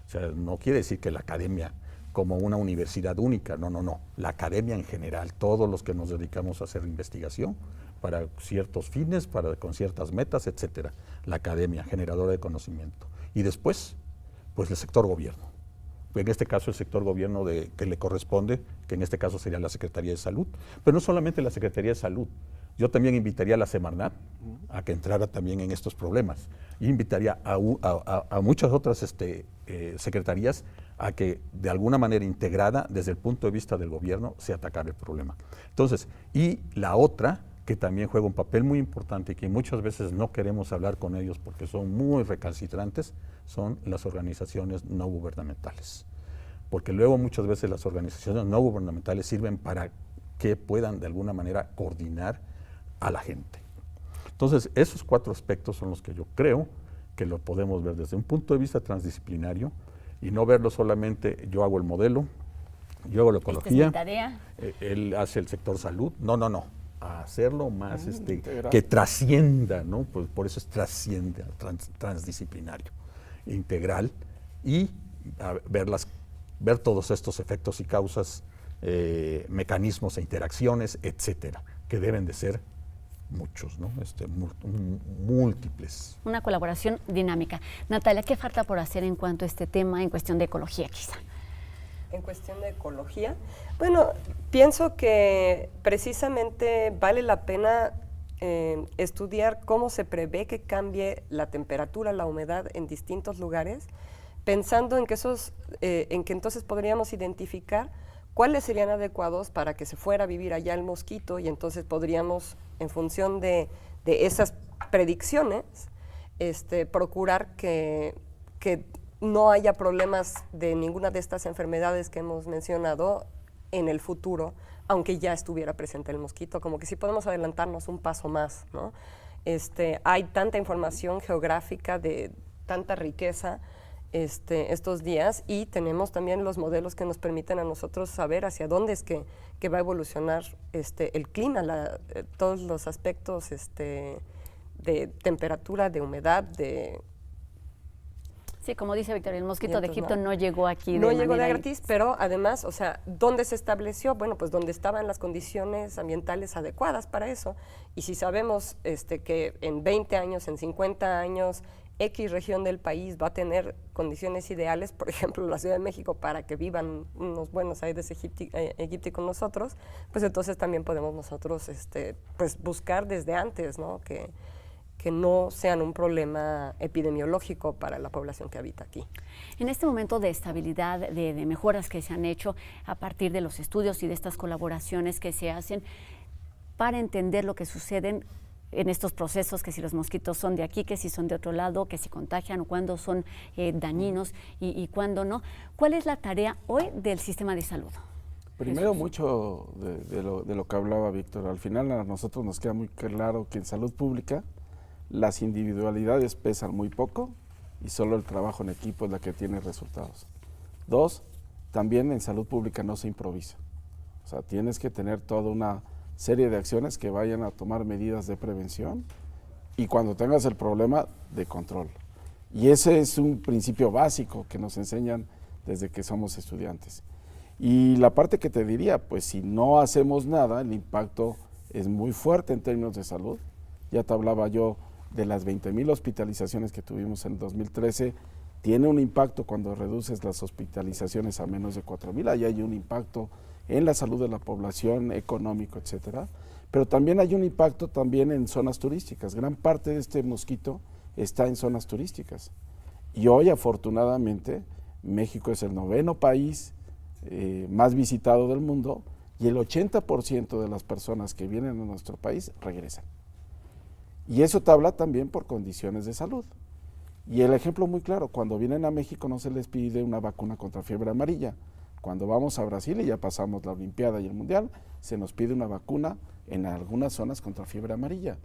O sea, no quiere decir que la academia como una universidad única, no. La academia en general, todos los que nos dedicamos a hacer investigación para ciertos fines, con ciertas metas, etcétera. La academia, generadora de conocimiento. Y después, pues el sector gobierno. En este caso el sector gobierno que le corresponde, que en este caso sería la Secretaría de Salud, pero no solamente la Secretaría de Salud. Yo también invitaría a la Semarnat a que entrara también en estos problemas. Y invitaría a muchas otras secretarías a que de alguna manera integrada desde el punto de vista del gobierno se atacara el problema. Entonces, y la otra que también juega un papel muy importante y que muchas veces no queremos hablar con ellos porque son muy recalcitrantes, son las organizaciones no gubernamentales. Porque luego muchas veces las organizaciones no gubernamentales sirven para que puedan de alguna manera coordinar a la gente. Entonces, esos 4 aspectos son los que yo creo que lo podemos ver desde un punto de vista transdisciplinario y no verlo solamente yo hago el modelo, yo hago la ecología, ¿Esta es mi tarea? Él hace el sector salud, no. A hacerlo más que trascienda, ¿no? Pues por eso es transdisciplinario, integral, y ver todos estos efectos y causas, mecanismos e interacciones, etcétera, que deben de ser muchos, ¿no? Múltiples. Una colaboración dinámica. Natalia, ¿qué falta por hacer en cuanto a este tema, en cuestión de ecología quizá? En cuestión de ecología, bueno, pienso que precisamente vale la pena estudiar cómo se prevé que cambie la temperatura, la humedad en distintos lugares, pensando en que entonces podríamos identificar cuáles serían adecuados para que se fuera a vivir allá el mosquito, y entonces podríamos, en función de esas predicciones, procurar que no haya problemas de ninguna de estas enfermedades que hemos mencionado en el futuro, aunque ya estuviera presente el mosquito, como que sí podemos adelantarnos un paso más, ¿no? Hay tanta información geográfica de tanta riqueza estos días, y tenemos también los modelos que nos permiten a nosotros saber hacia dónde es que va a evolucionar el clima, todos los aspectos de temperatura, de humedad, Sí, como dice Victoria, el mosquito de Egipto no llegó aquí no llegó de gratis, pero además, o sea, ¿dónde se estableció? Bueno, pues donde estaban las condiciones ambientales adecuadas para eso. Y si sabemos que en 20 años, en 50 años, X región del país va a tener condiciones ideales, por ejemplo, la Ciudad de México, para que vivan unos buenos Aedes aegypti con nosotros, pues entonces también podemos nosotros pues buscar desde antes, ¿no? Que no sean un problema epidemiológico para la población que habita aquí. En este momento de estabilidad, de mejoras que se han hecho a partir de los estudios y de estas colaboraciones que se hacen para entender lo que sucede en estos procesos, que si los mosquitos son de aquí, que si son de otro lado, que si contagian o cuándo son dañinos y cuándo no. ¿Cuál es la tarea hoy del sistema de salud? Primero, mucho de lo que hablaba Víctor. Al final a nosotros nos queda muy claro que en salud pública las individualidades pesan muy poco y solo el trabajo en equipo es la que tiene resultados. Dos, también en salud pública no se improvisa. O sea, tienes que tener toda una serie de acciones que vayan a tomar medidas de prevención y cuando tengas el problema, de control. Y ese es un principio básico que nos enseñan desde que somos estudiantes. Y la parte que te diría, pues si no hacemos nada, el impacto es muy fuerte en términos de salud. Ya te hablaba yo de las 20,000 hospitalizaciones que tuvimos en el 2013, tiene un impacto cuando reduces las hospitalizaciones a menos de 4,000, ahí hay un impacto en la salud de la población, económico, etcétera, pero también hay un impacto también en zonas turísticas. Gran parte de este mosquito está en zonas turísticas y hoy afortunadamente México es el 9º país más visitado del mundo y el 80% de las personas que vienen a nuestro país regresan. Y eso te habla también por condiciones de salud. Y el ejemplo muy claro, cuando vienen a México no se les pide una vacuna contra fiebre amarilla. Cuando vamos a Brasil y ya pasamos la Olimpiada y el Mundial, se nos pide una vacuna en algunas zonas contra fiebre amarilla.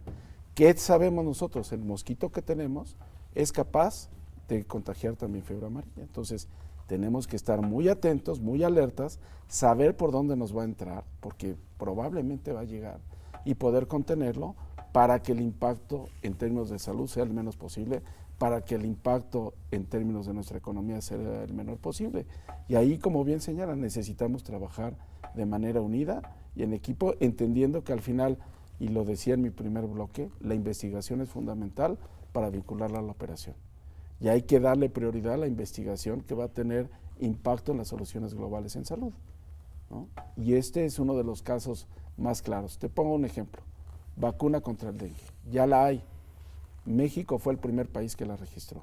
¿Qué sabemos nosotros? El mosquito que tenemos es capaz de contagiar también fiebre amarilla. Entonces, tenemos que estar muy atentos, muy alertas, saber por dónde nos va a entrar, porque probablemente va a llegar, y poder contenerlo para que el impacto en términos de salud sea el menos posible, para que el impacto en términos de nuestra economía sea el menor posible. Y ahí, como bien señalan, necesitamos trabajar de manera unida y en equipo, entendiendo que al final, y lo decía en mi primer bloque, la investigación es fundamental para vincularla a la operación. Y hay que darle prioridad a la investigación que va a tener impacto en las soluciones globales en salud, ¿no? Y este es uno de los casos más claros. Te pongo un ejemplo. Vacuna contra el dengue, ya la hay. México fue el primer país que la registró.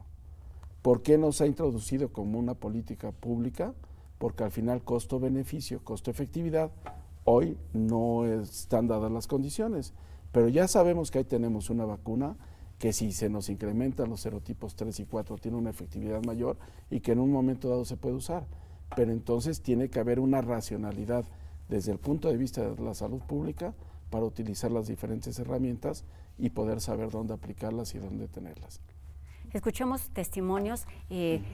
¿Por qué no se ha introducido como una política pública? Porque al final costo-beneficio, costo-efectividad, hoy no están dadas las condiciones. Pero ya sabemos que ahí tenemos una vacuna que si se nos incrementan los serotipos 3 y 4 tiene una efectividad mayor y que en un momento dado se puede usar. Pero entonces tiene que haber una racionalidad desde el punto de vista de la salud pública para utilizar las diferentes herramientas y poder saber dónde aplicarlas y dónde tenerlas. Escuchamos testimonios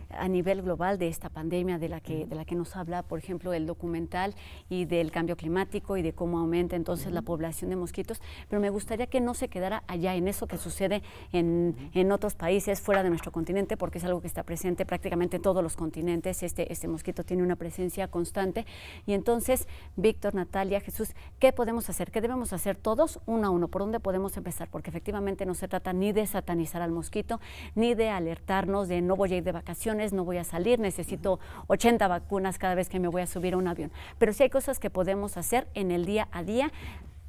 a nivel global de esta pandemia de la que nos habla, por ejemplo, el documental, y del cambio climático y de cómo aumenta entonces la población de mosquitos, pero me gustaría que no se quedara allá en eso que sucede en otros países fuera de nuestro continente, porque es algo que está presente prácticamente en todos los continentes. Este mosquito tiene una presencia constante. Y entonces, Víctor, Natalia, Jesús, ¿qué podemos hacer? ¿Qué debemos hacer todos uno a uno? ¿Por dónde podemos empezar? Porque efectivamente no se trata ni de satanizar al mosquito, ni de alertarnos de no voy a ir de vacaciones, no voy a salir, necesito 80 vacunas cada vez que me voy a subir a un avión. Pero sí hay cosas que podemos hacer en el día a día,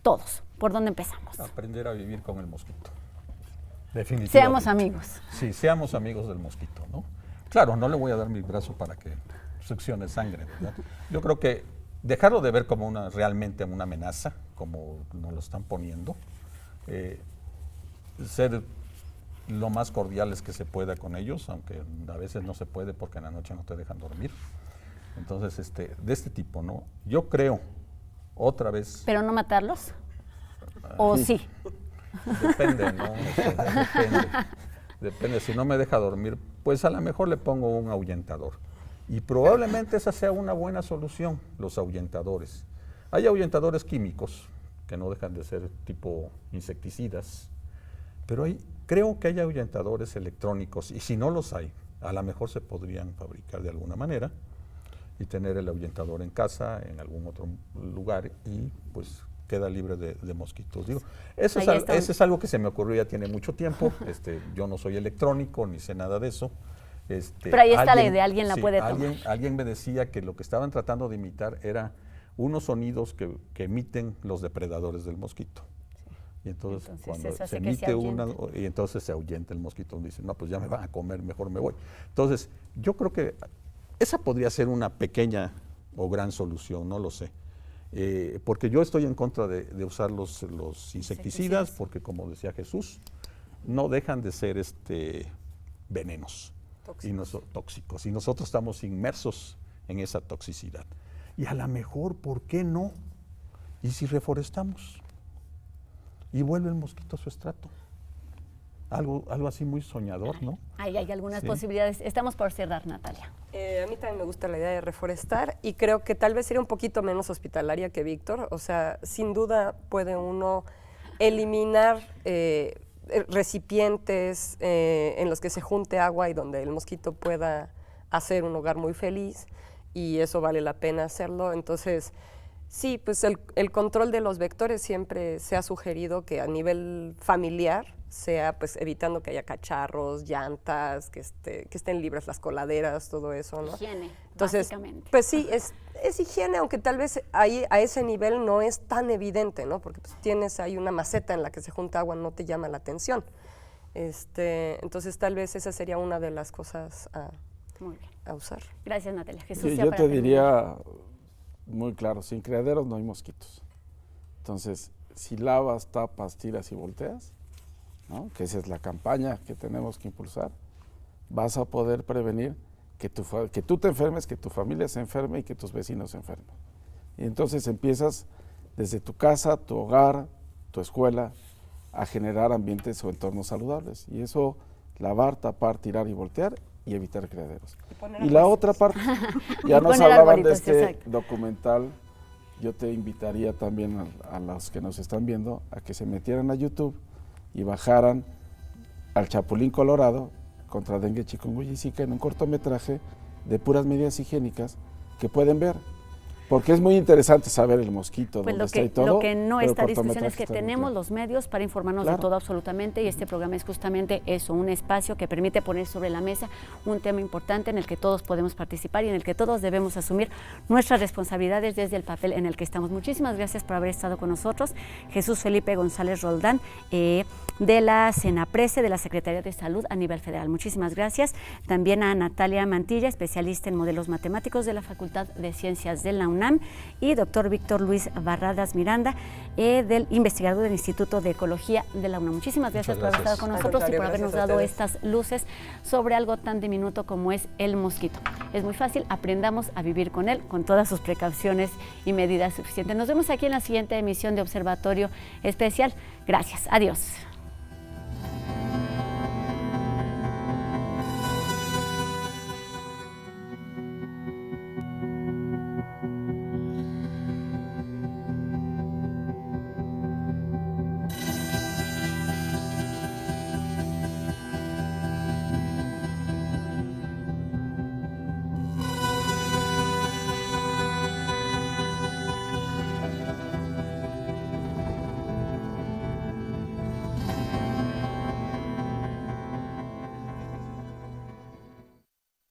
todos. ¿Por dónde empezamos? Aprender a vivir con el mosquito. Definitivamente. Seamos amigos. Sí, seamos amigos del mosquito, ¿no? Claro, no le voy a dar mi brazo para que succione sangre, ¿verdad? Yo creo que dejarlo de ver como realmente una amenaza, como nos lo están poniendo, ser lo más cordiales que se pueda con ellos, aunque a veces no se puede porque en la noche no te dejan dormir. Entonces, de este tipo, ¿no? Yo creo, otra vez... ¿Pero no matarlos? ¿O sí? Depende, ¿no? Depende. Si no me deja dormir, pues a lo mejor le pongo un ahuyentador. Y probablemente esa sea una buena solución, los ahuyentadores. Hay ahuyentadores químicos, que no dejan de ser tipo insecticidas, pero creo que hay ahuyentadores electrónicos, y si no los hay, a lo mejor se podrían fabricar de alguna manera y tener el ahuyentador en casa, en algún otro lugar, y pues queda libre de mosquitos. Digo, eso es algo que se me ocurrió ya tiene mucho tiempo. Yo no soy electrónico, ni sé nada de eso. Pero ahí está la idea, alguien la puede tomar. Alguien me decía que lo que estaban tratando de imitar era unos sonidos que emiten los depredadores del mosquito. Y entonces cuando se emite y entonces se ahuyenta el mosquito, dice, no, pues ya me van a comer, mejor me voy. Entonces, yo creo que esa podría ser una pequeña o gran solución, no lo sé. Porque yo estoy en contra de usar los insecticidas, porque como decía Jesús, no dejan de ser venenos tóxicos, y nosotros estamos inmersos en esa toxicidad. Y a lo mejor, ¿por qué no? ¿Y si reforestamos? Y vuelve el mosquito a su estrato. Algo así muy soñador, ¿no? Hay algunas posibilidades. Estamos por cerrar, Natalia. A mí también me gusta la idea de reforestar, y creo que tal vez sería un poquito menos hospitalaria que Víctor. O sea, sin duda puede uno eliminar recipientes en los que se junte agua y donde el mosquito pueda hacer un hogar muy feliz, y eso vale la pena hacerlo. Entonces, sí, pues el control de los vectores siempre se ha sugerido que a nivel familiar sea pues evitando que haya cacharros, llantas, que estén libres las coladeras, todo eso, ¿no? Higiene, entonces, básicamente. pues sí, es higiene, aunque tal vez ahí a ese nivel no es tan evidente, ¿no? Porque pues, tienes ahí una maceta en la que se junta agua, no te llama la atención. Entonces tal vez esa sería una de las cosas a usar. Gracias, Natalia. Jesús, Sí, yo te diría muy claro, sin criaderos no hay mosquitos. Entonces, si lavas, tapas, tiras y volteas, ¿no? Que esa es la campaña que tenemos que impulsar, vas a poder prevenir que tú te enfermes, que tu familia se enferme y que tus vecinos se enfermen. Y entonces empiezas desde tu casa, tu hogar, tu escuela, a generar ambientes o entornos saludables. Y eso, lavar, tapar, tirar y voltear, y evitar criaderos. Y la otra parte, ya nos hablaban de este documental, yo te invitaría también a los que nos están viendo a que se metieran a YouTube y bajaran al Chapulín Colorado contra dengue, chikungunya y zika en un cortometraje de puras medidas higiénicas que pueden ver. Porque es muy interesante saber el mosquito, pues dónde está y todo. Lo que no está a discusión es que tenemos los medios para informarnos de todo absolutamente, y este programa es justamente eso, un espacio que permite poner sobre la mesa un tema importante en el que todos podemos participar y en el que todos debemos asumir nuestras responsabilidades desde el papel en el que estamos. Muchísimas gracias por haber estado con nosotros. Jesús Felipe González Roldán, de la Senaprece, de la Secretaría de Salud a nivel federal. Muchísimas gracias. También a Natalia Mantilla, especialista en modelos matemáticos de la Facultad de Ciencias de la UNAM, y doctor Víctor Luis Barradas Miranda, del investigador del Instituto de Ecología de la UNAM. Muchísimas gracias por haber estado con nosotros y por habernos dado estas luces sobre algo tan diminuto como es el mosquito. Es muy fácil, aprendamos a vivir con él, con todas sus precauciones y medidas suficientes. Nos vemos aquí en la siguiente emisión de Observatorio Especial. Gracias, adiós.